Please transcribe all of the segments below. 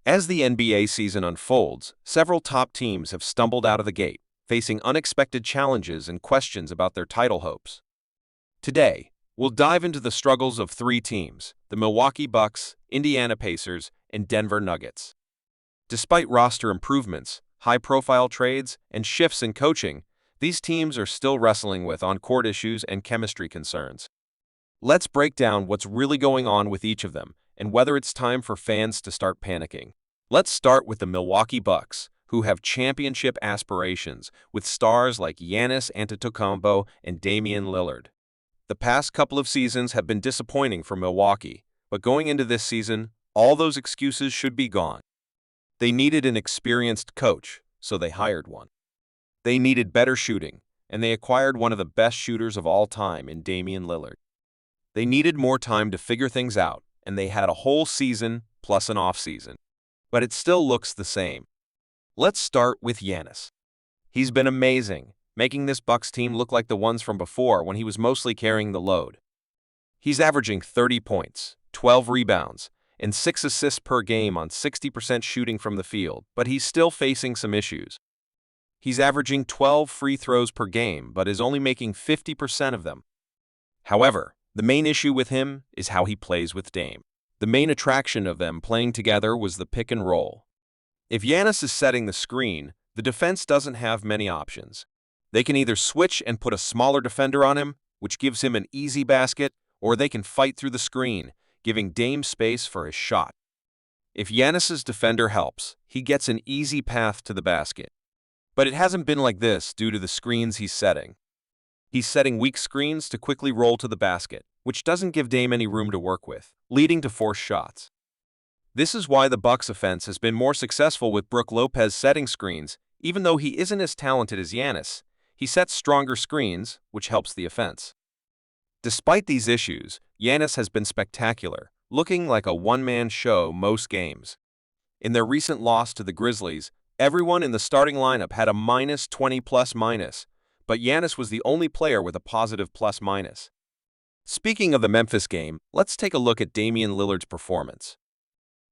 As the NBA season unfolds, several top teams have stumbled out of the gate, facing unexpected challenges and questions about their title hopes. Today, we'll dive into the struggles of three teams: the Milwaukee Bucks, Indiana Pacers, and Denver Nuggets. Despite roster improvements, high-profile trades, and shifts in coaching, these teams are still wrestling with on-court issues and chemistry concerns. Let's break down what's really going on with each of them and whether it's time for fans to start panicking. Let's start with the Milwaukee Bucks, who have championship aspirations with stars like Giannis Antetokounmpo and Damian Lillard. The past couple of seasons have been disappointing for Milwaukee, but going into this season, all those excuses should be gone. They needed an experienced coach, so they hired one. They needed better shooting, and they acquired one of the best shooters of all time in Damian Lillard. They needed more time to figure things out, and they had a whole season plus an off-season. But it still looks the same. Let's start with Giannis. He's been amazing, making this Bucks team look like the ones from before when he was mostly carrying the load. He's averaging 30 points, 12 rebounds, and 6 assists per game on 60% shooting from the field, but he's still facing some issues. He's averaging 12 free throws per game, but is only making 50% of them. However, the main issue with him is how he plays with Dame. The main attraction of them playing together was the pick and roll. If Giannis is setting the screen, the defense doesn't have many options. They can either switch and put a smaller defender on him, which gives him an easy basket, or they can fight through the screen, giving Dame space for his shot. If Giannis's defender helps, he gets an easy path to the basket. But it hasn't been like this due to the screens he's setting. He's setting weak screens to quickly roll to the basket, which doesn't give Dame any room to work with, leading to forced shots. This is why the Bucks offense has been more successful with Brook Lopez setting screens. Even though he isn't as talented as Giannis, he sets stronger screens, which helps the offense. Despite these issues, Giannis has been spectacular, looking like a one-man show most games. In their recent loss to the Grizzlies, everyone in the starting lineup had a minus 20 plus-minus, but Giannis was the only player with a positive plus-minus. Speaking of the Memphis game, let's take a look at Damian Lillard's performance.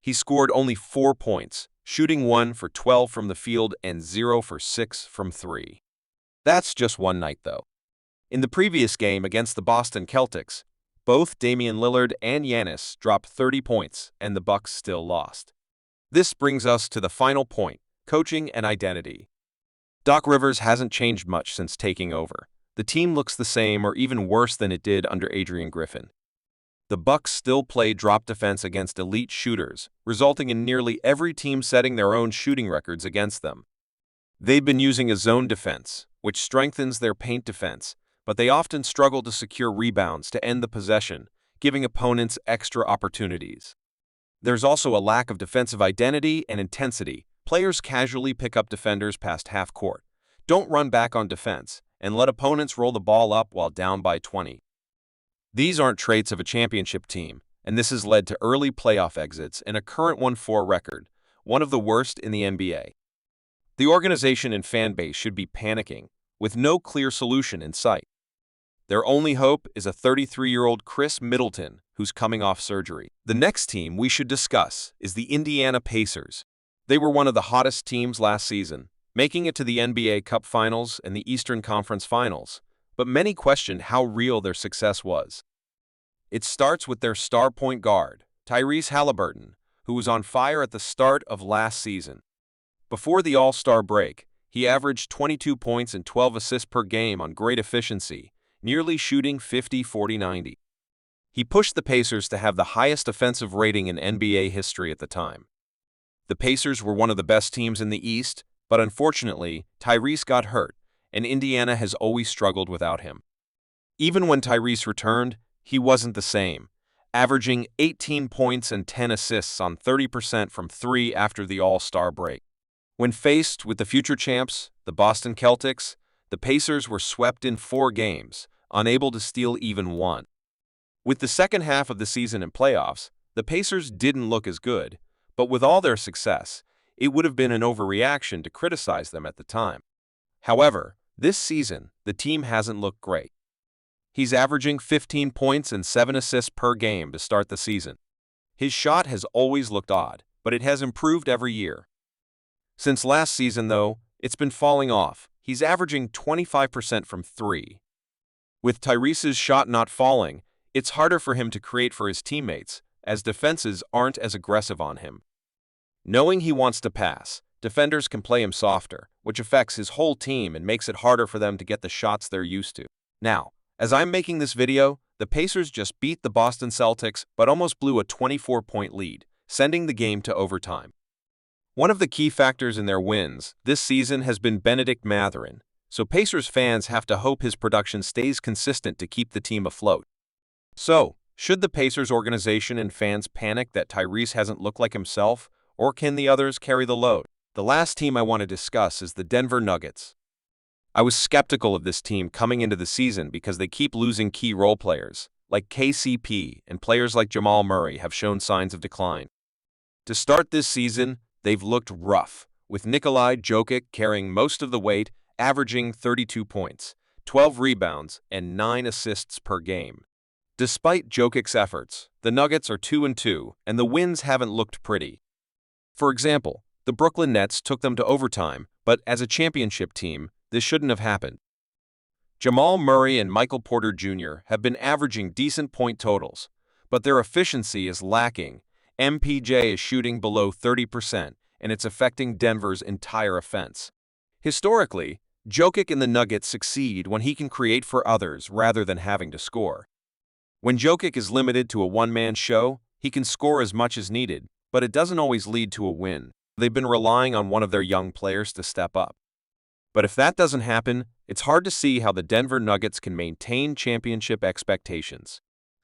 He scored only 4 points, shooting 1 for 12 from the field and 0 for 6 from 3. That's just one night, though. In the previous game against the Boston Celtics, both Damian Lillard and Giannis dropped 30 points, and the Bucks still lost. This brings us to the final point: coaching and identity. Doc Rivers hasn't changed much since taking over. The team looks the same or even worse than it did under Adrian Griffin. The Bucks still play drop defense against elite shooters, resulting in nearly every team setting their own shooting records against them. They've been using a zone defense, which strengthens their paint defense, but they often struggle to secure rebounds to end the possession, giving opponents extra opportunities. There's also a lack of defensive identity and intensity. Players casually pick up defenders past half court, don't run back on defense, and let opponents roll the ball up while down by 20. These aren't traits of a championship team, and this has led to early playoff exits and a current 1-4 record, one of the worst in the NBA. The organization and fan base should be panicking, with no clear solution in sight. Their only hope is a 33-year-old Chris Middleton, who's coming off surgery. The next team we should discuss is the Indiana Pacers. They were one of the hottest teams last season, making it to the NBA Cup Finals and the Eastern Conference Finals, but many questioned how real their success was. It starts with their star point guard, Tyrese Haliburton, who was on fire at the start of last season. Before the All-Star break, he averaged 22 points and 12 assists per game on great efficiency, nearly shooting 50-40-90. He pushed the Pacers to have the highest offensive rating in NBA history at the time. The Pacers were one of the best teams in the East, but unfortunately, Tyrese got hurt, and Indiana has always struggled without him. Even when Tyrese returned, he wasn't the same, averaging 18 points and 10 assists on 30% from 3 after the All-Star break. When faced with the future champs, the Boston Celtics, the Pacers were swept in 4 games, unable to steal even one. With the second half of the season and playoffs, the Pacers didn't look as good, but with all their success, it would have been an overreaction to criticize them at the time. However, this season, the team hasn't looked great. He's averaging 15 points and 7 assists per game to start the season. His shot has always looked odd, but it has improved every year. Since last season, though, it's been falling off. He's averaging 25% from three. With Tyrese's shot not falling, it's harder for him to create for his teammates, as defenses aren't as aggressive on him. Knowing he wants to pass, defenders can play him softer, which affects his whole team and makes it harder for them to get the shots they're used to. Now, as I'm making this video, the Pacers just beat the Boston Celtics but almost blew a 24-point lead, sending the game to overtime. One of the key factors in their wins this season has been Bennedict Mathurin, so Pacers fans have to hope his production stays consistent to keep the team afloat. So, should the Pacers organization and fans panic that Tyrese hasn't looked like himself, or can the others carry the load? The last team I want to discuss is the Denver Nuggets. I was skeptical of this team coming into the season because they keep losing key role players, like KCP, and players like Jamal Murray have shown signs of decline. To start this season, they've looked rough, with Nikola Jokic carrying most of the weight, averaging 32 points, 12 rebounds, and 9 assists per game. Despite Jokic's efforts, the Nuggets are 2-2, and the wins haven't looked pretty. For example, the Brooklyn Nets took them to overtime, but as a championship team, this shouldn't have happened. Jamal Murray and Michael Porter Jr. have been averaging decent point totals, but their efficiency is lacking. MPJ is shooting below 30%, and it's affecting Denver's entire offense. Historically, Jokic and the Nuggets succeed when he can create for others rather than having to score. When Jokic is limited to a one-man show, he can score as much as needed, but it doesn't always lead to a win. They've been relying on one of their young players to step up. But if that doesn't happen, it's hard to see how the Denver Nuggets can maintain championship expectations.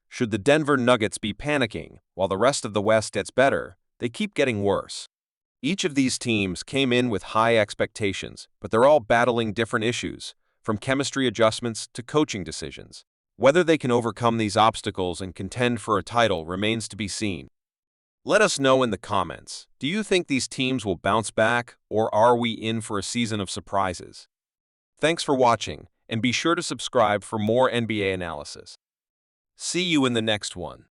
Should the Denver Nuggets be panicking while the rest of the West gets better, they keep getting worse. Each of these teams came in with high expectations, but they're all battling different issues, from chemistry adjustments to coaching decisions. Whether they can overcome these obstacles and contend for a title remains to be seen. Let us know in the comments. Do you think these teams will bounce back, or are we in for a season of surprises? Thanks for watching, and be sure to subscribe for more NBA analysis. See you in the next one.